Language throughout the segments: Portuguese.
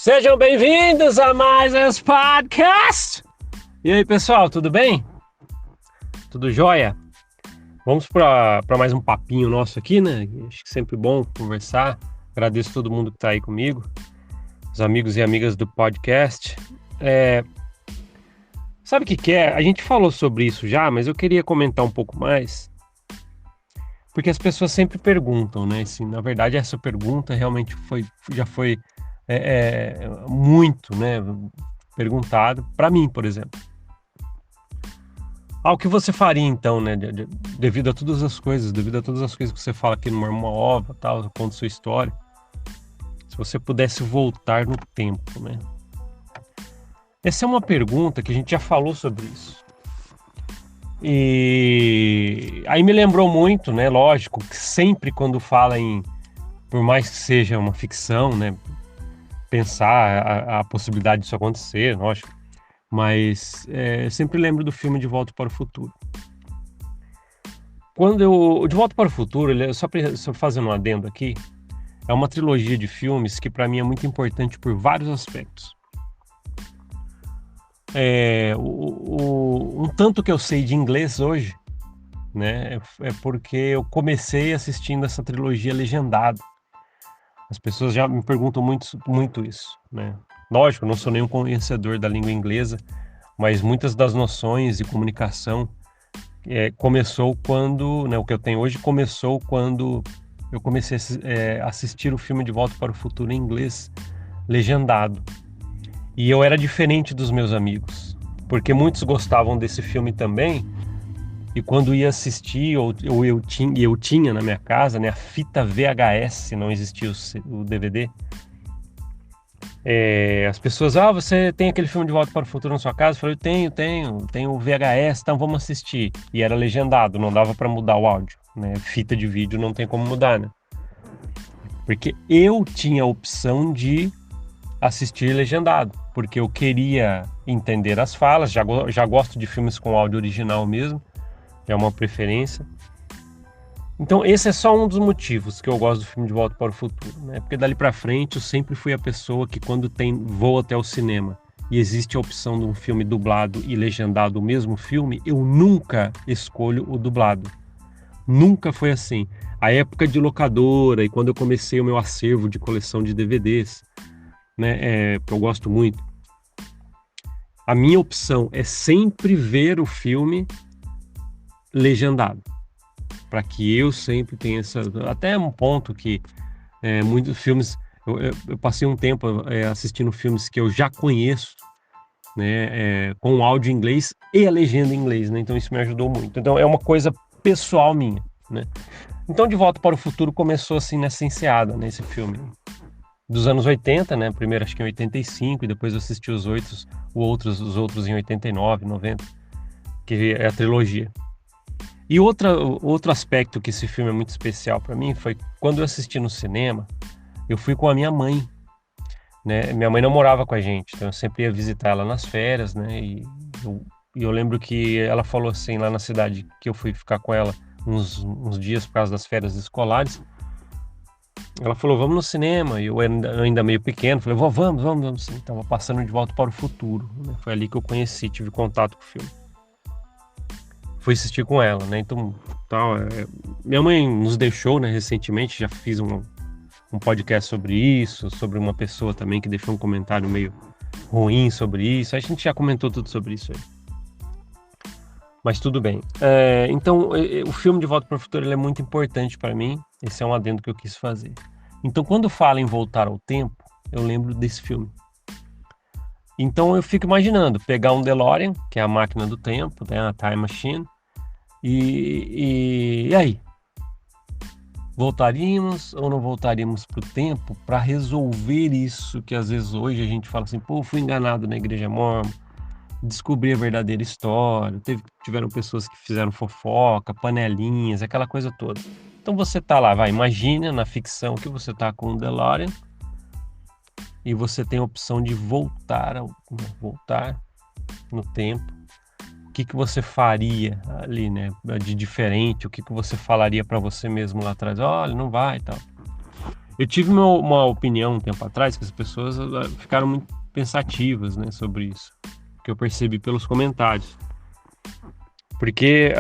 Sejam bem-vindos a mais esse podcast! E aí, pessoal, tudo bem? Tudo jóia? Vamos para mais um papinho nosso aqui, né? Acho que sempre bom conversar. Agradeço todo mundo que está aí comigo, os amigos e amigas do podcast. Sabe o que é? A gente falou sobre isso já, mas eu queria comentar um pouco mais, porque as pessoas sempre perguntam, né? Assim, na verdade, essa pergunta realmente já foi muito, né, perguntado para mim, por exemplo. O que você faria então, né, devido a todas as coisas que você fala aqui no Mormon Ova, tal, conta sua história, se você pudesse voltar no tempo, né? Essa é uma pergunta que a gente já falou sobre isso. E aí me lembrou muito, né, lógico, que sempre quando fala por mais que seja uma ficção, né, pensar a possibilidade disso acontecer, lógico, mas sempre lembro do filme De Volta para o Futuro. O De Volta para o Futuro, só fazendo um adendo aqui, é uma trilogia de filmes que para mim é muito importante por vários aspectos. Um tanto que eu sei de inglês hoje, né, é porque eu comecei assistindo essa trilogia legendada. As pessoas já me perguntam muito isso, né? Lógico, eu não sou nenhum conhecedor da língua inglesa, mas muitas das noções de comunicação começou quando, né, o que eu tenho hoje começou quando eu comecei a assistir o filme De Volta para o Futuro em inglês, legendado. E eu era diferente dos meus amigos, porque muitos gostavam desse filme também, e quando ia assistir, ou eu tinha na minha casa, né, a fita VHS, não existia o DVD. As pessoas, você tem aquele filme De Volta para o Futuro na sua casa? Eu falei, tenho o VHS, então vamos assistir. E era legendado, não dava para mudar o áudio, né? Fita de vídeo não tem como mudar, né? Porque eu tinha a opção de assistir legendado, porque eu queria entender as falas, já gosto de filmes com áudio original mesmo, é uma preferência. Então esse é só um dos motivos que eu gosto do filme De Volta para o Futuro, né? Porque dali para frente eu sempre fui a pessoa que quando vou até o cinema e existe a opção de um filme dublado e legendado o mesmo filme, eu nunca escolho o dublado. Nunca foi assim. A época de locadora e quando eu comecei o meu acervo de coleção de DVDs, né, que eu gosto muito, a minha opção é sempre ver o filme legendado, para que eu sempre tenha até um ponto que muitos filmes, eu passei um tempo assistindo filmes que eu já conheço, né, com o áudio em inglês e a legenda em inglês, né, então isso me ajudou muito. Então é uma coisa pessoal minha, né. Então De Volta para o Futuro começou assim nessa enseada, nesse filme dos anos 80, né, primeiro acho que em 85 e depois eu assisti os outros em 89, 90, que é a trilogia. E outro aspecto que esse filme é muito especial para mim foi quando eu assisti no cinema, eu fui com a minha mãe, né? Minha mãe não morava com a gente, então eu sempre ia visitar ela nas férias, né? E eu lembro que ela falou assim, lá na cidade, que eu fui ficar com ela uns dias por causa das férias escolares. Ela falou, vamos no cinema, e eu ainda meio pequeno, falei, vamos sim. Tava passando De Volta para o Futuro, né? Foi ali que eu tive contato com o filme. Fui assistir com ela, né? Então, minha mãe nos deixou, né, recentemente, já fiz um podcast sobre isso, sobre uma pessoa também que deixou um comentário meio ruim sobre isso. A gente já comentou tudo sobre isso aí. Mas tudo bem. Então, o filme De Volta para o Futuro ele é muito importante para mim. Esse é um adendo que eu quis fazer. Então, quando fala em voltar ao tempo, eu lembro desse filme. Então, eu fico imaginando pegar um DeLorean, que é a máquina do tempo, né, a Time Machine, e aí? Voltaríamos ou não voltaríamos para o tempo para resolver isso que às vezes hoje a gente fala assim, fui enganado na Igreja Mormon, descobri a verdadeira história, tiveram pessoas que fizeram fofoca, panelinhas, aquela coisa toda. Então você tá lá, imagina na ficção que você tá com um DeLorean e você tem a opção de voltar no tempo. O que você faria ali, né, de diferente? O que você falaria para você mesmo lá atrás? Olha, não vai e tal. Eu tive uma opinião um tempo atrás que as pessoas ficaram muito pensativas, né, sobre isso, que eu percebi pelos comentários. Porque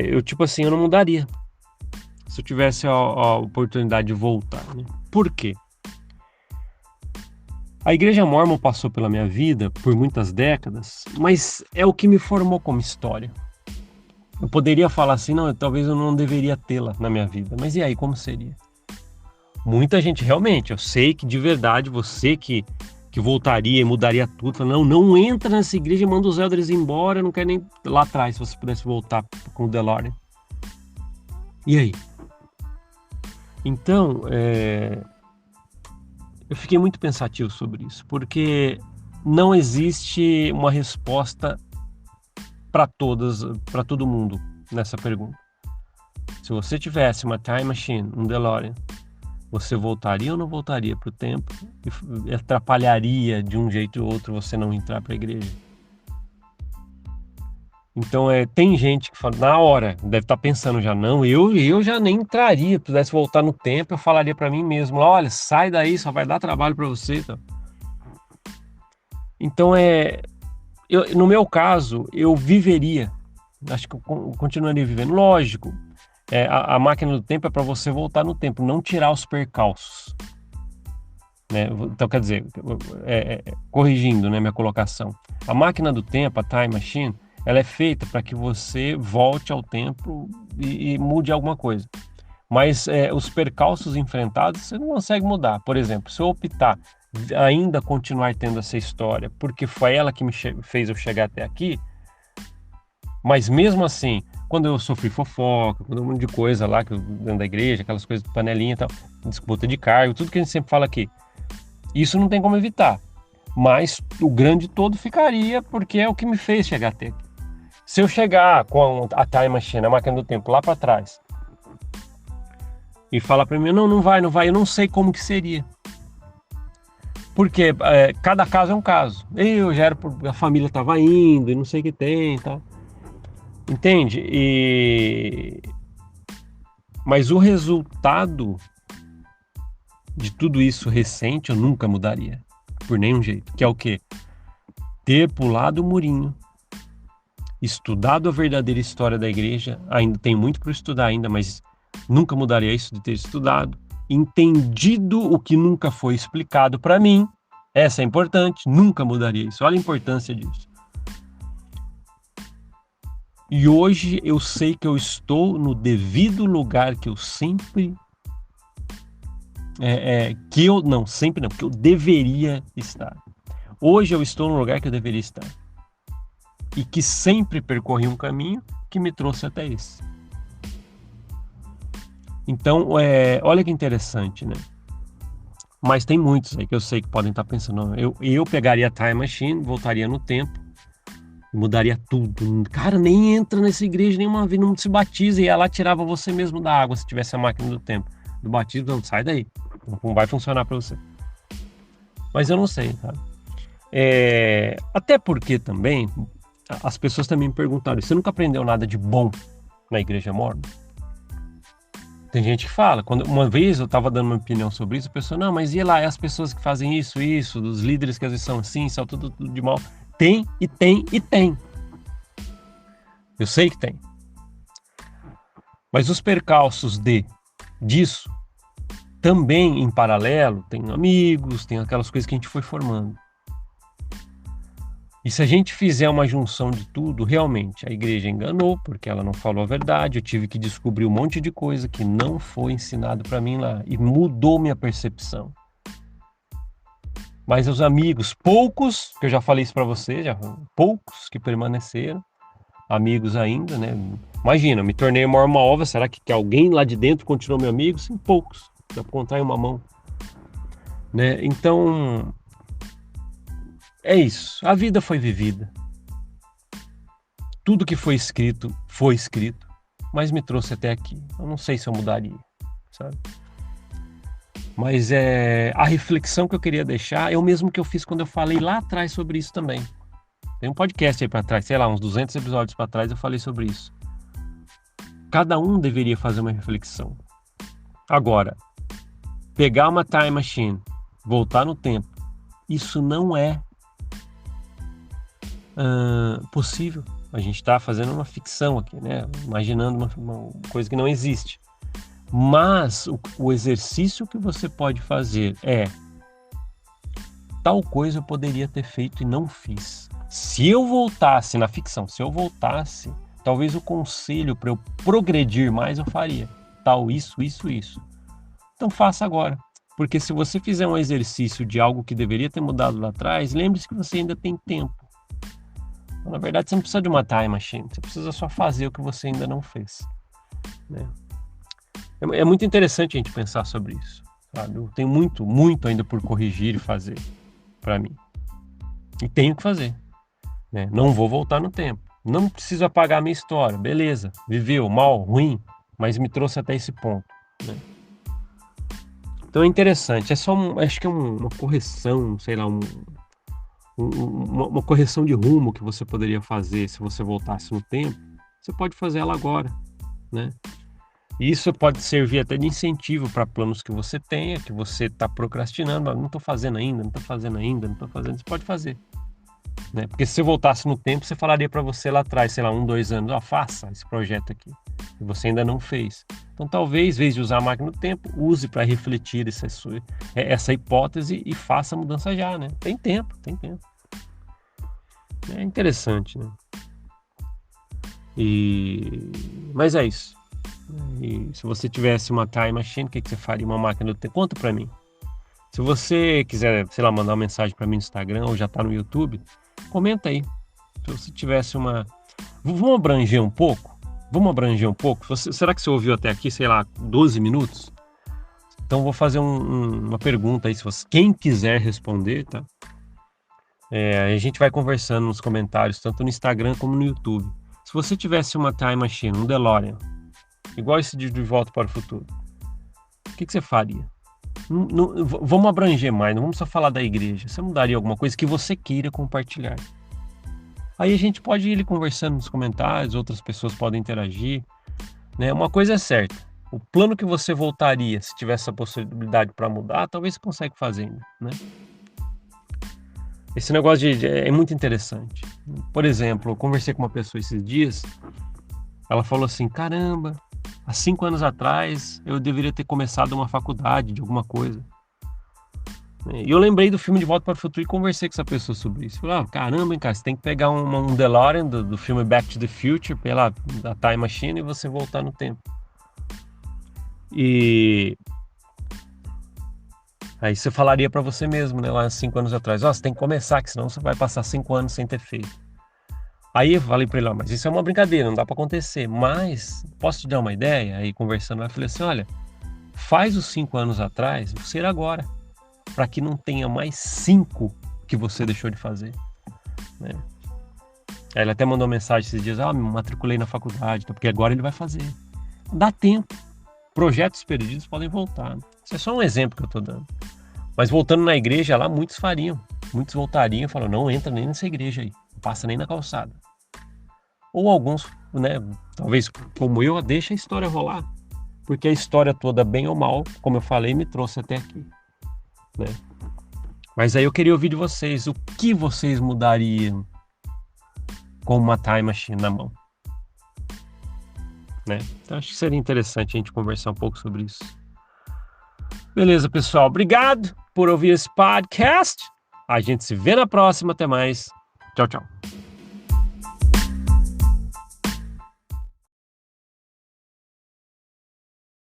eu, tipo assim, eu não mudaria se eu tivesse a oportunidade de voltar, né? Por quê? A Igreja Mórmon passou pela minha vida por muitas décadas, mas é o que me formou como história. Eu poderia falar assim, não, talvez eu não deveria tê-la na minha vida, mas e aí, como seria? Muita gente, realmente, eu sei que de verdade, você que voltaria e mudaria tudo, fala, não entra nessa igreja e manda os elders embora, eu não quero nem lá atrás, se você pudesse voltar com o DeLorean. E aí? Então, eu fiquei muito pensativo sobre isso, porque não existe uma resposta para todo mundo nessa pergunta. Se você tivesse uma time machine, um DeLorean, você voltaria ou não voltaria para o tempo e atrapalharia de um jeito ou outro você não entrar para a igreja? Então, tem gente que fala, na hora, deve estar pensando já, não, eu já nem entraria, pudesse voltar no tempo, eu falaria para mim mesmo, olha, sai daí, só vai dar trabalho para você. Então, no meu caso, eu viveria, acho que eu continuaria vivendo, lógico, a máquina do tempo é para você voltar no tempo, não tirar os percalços. Né? Então, quer dizer, corrigindo, né, minha colocação, a máquina do tempo, a time machine, ela é feita para que você volte ao tempo e mude alguma coisa. Mas os percalços enfrentados você não consegue mudar. Por exemplo, se eu optar ainda continuar tendo essa história, porque foi ela que me fez eu chegar até aqui, mas mesmo assim, quando eu sofri fofoca, quando um monte de coisa lá dentro da igreja, aquelas coisas de panelinha e tal, disputa de cargo, tudo que a gente sempre fala aqui, isso não tem como evitar. Mas o grande todo ficaria porque é o que me fez chegar até aqui. Se eu chegar com a time machine, a máquina do tempo, lá para trás, e falar para mim, não vai, eu não sei como que seria. Porque cada caso é um caso. Eu já era, a família estava indo e não sei o que tem e tal. Entende? Mas o resultado de tudo isso recente eu nunca mudaria. Por nenhum jeito. Que é o quê? Ter pulado o murinho, estudado a verdadeira história da igreja, ainda tem muito para estudar ainda, mas nunca mudaria isso de ter estudado, entendido o que nunca foi explicado para mim, essa é importante, nunca mudaria isso, olha a importância disso. E hoje eu sei que eu estou no devido lugar que eu sempre... que eu deveria estar. Hoje eu estou no lugar que eu deveria estar. E que sempre percorri um caminho que me trouxe até esse. Então, olha que interessante, né? Mas tem muitos aí que eu sei que podem estar pensando, eu pegaria a time machine, voltaria no tempo, mudaria tudo. Cara, nem entra nessa igreja nenhuma vez, não se batiza, e ia lá tirava você mesmo da água se tivesse a máquina do tempo. Do batismo, não, sai daí. Não vai funcionar para você. Mas eu não sei, cara. Até porque também, as pessoas também me perguntaram, você nunca aprendeu nada de bom na igreja mórmon? Tem gente que fala, uma vez eu estava dando uma opinião sobre isso, a pessoa, não, mas e lá, as pessoas que fazem isso, dos líderes que às vezes são assim, são tudo de mal. Tem, e tem, e tem. Eu sei que tem. Mas os percalços disso, também em paralelo, tem amigos, tem aquelas coisas que a gente foi formando. E se a gente fizer uma junção de tudo, realmente, a igreja enganou, porque ela não falou a verdade, eu tive que descobrir um monte de coisa que não foi ensinado para mim lá, e mudou minha percepção. Mas os amigos, poucos, que eu já falei isso para você, poucos que permaneceram, amigos ainda, né? Imagina, eu me tornei uma ova, será que alguém lá de dentro continuou meu amigo? Sim, poucos, dá para contar em uma mão. Né? Então... é isso, a vida foi vivida. Tudo que foi escrito, mas me trouxe até aqui. Eu não sei se eu mudaria, sabe? Mas a reflexão que eu queria deixar é o mesmo que eu fiz quando eu falei lá atrás sobre isso também. Tem um podcast aí para trás, sei lá, uns 200 episódios para trás eu falei sobre isso. Cada um deveria fazer uma reflexão. Agora, pegar uma time machine, voltar no tempo, isso não é possível. A gente está fazendo uma ficção aqui, né? Imaginando uma coisa que não existe. Mas o exercício que você pode fazer é: tal coisa eu poderia ter feito e não fiz. Se eu voltasse na ficção, talvez o conselho para eu progredir mais eu faria. Tal, isso. Então faça agora. Porque se você fizer um exercício de algo que deveria ter mudado lá atrás, lembre-se que você ainda tem tempo. Na verdade, você não precisa de uma time machine, você precisa só fazer o que você ainda não fez, né? É muito interessante a gente pensar sobre isso, sabe? Eu tenho muito ainda por corrigir e fazer para mim. E tenho que fazer, né? Não vou voltar no tempo. Não preciso apagar a minha história. Beleza, viveu mal, ruim, mas me trouxe até esse ponto, né? Então é interessante. Acho que é uma correção, sei lá, uma correção de rumo que você poderia fazer se você voltasse no tempo. Você pode fazer ela agora, né? E isso pode servir até de incentivo para planos que você tenha, que você está procrastinando. Não estou fazendo ainda. Você pode fazer, né? Porque se você voltasse no tempo, você falaria para você lá atrás, sei lá, 1, 2 anos, faça esse projeto aqui, e você ainda não fez. Então talvez, em vez de usar a máquina do tempo, use para refletir essa hipótese e faça a mudança já, né? Tem tempo. É interessante, né? Mas é isso. E se você tivesse uma time machine, o que você faria? Uma máquina do tempo? Conta pra mim. Se você quiser, sei lá, mandar uma mensagem pra mim no Instagram ou já tá no YouTube, comenta aí. Se você tivesse uma... Vamos abranger um pouco? Será que você ouviu até aqui, sei lá, 12 minutos? Então vou fazer uma pergunta aí, quem quiser responder, tá? A gente vai conversando nos comentários, tanto no Instagram como no YouTube. Se você tivesse uma time machine, um DeLorean, igual esse de Volta para o Futuro, o que você faria? Vamos abranger mais, não vamos só falar da igreja. Você mudaria alguma coisa que você queira compartilhar? Aí a gente pode ir conversando nos comentários, outras pessoas podem interagir, né? Uma coisa é certa, o plano que você voltaria, se tivesse essa possibilidade para mudar, talvez você consiga fazer ainda, né? Esse negócio é muito interessante. Por exemplo, eu conversei com uma pessoa esses dias, ela falou assim: caramba, há 5 anos atrás eu deveria ter começado uma faculdade de alguma coisa. E eu lembrei do filme De Volta para o Futuro e conversei com essa pessoa sobre isso. Falei: caramba, hein, cara, você tem que pegar um DeLorean do filme Back to the Future, da Time Machine, e você voltar no tempo. E aí você falaria para você mesmo, né, lá 5 anos atrás: você tem que começar, que senão você vai passar 5 anos sem ter feito. Aí eu falei para ele: mas isso é uma brincadeira, não dá para acontecer, mas posso te dar uma ideia? Aí conversando, eu falei assim: olha, faz os 5 anos atrás, ser agora, para que não tenha mais 5 que você deixou de fazer, né? Aí ele até mandou mensagem esses dias: me matriculei na faculdade, porque agora ele vai fazer. Dá tempo, projetos perdidos podem voltar, né? Isso é só um exemplo que eu estou dando. Mas voltando na igreja lá, muitos voltariam e falaram: não entra nem nessa igreja aí, não passa nem na calçada. Ou alguns, né, talvez como eu, deixa a história rolar, porque a história toda, bem ou mal, como eu falei, me trouxe até aqui, né? Mas aí eu queria ouvir de vocês, o que vocês mudariam com uma time machine na mão, né? Então acho que seria interessante a gente conversar um pouco sobre isso. Beleza, pessoal, obrigado por ouvir esse podcast. A gente se vê na próxima, até mais. Tchau, tchau.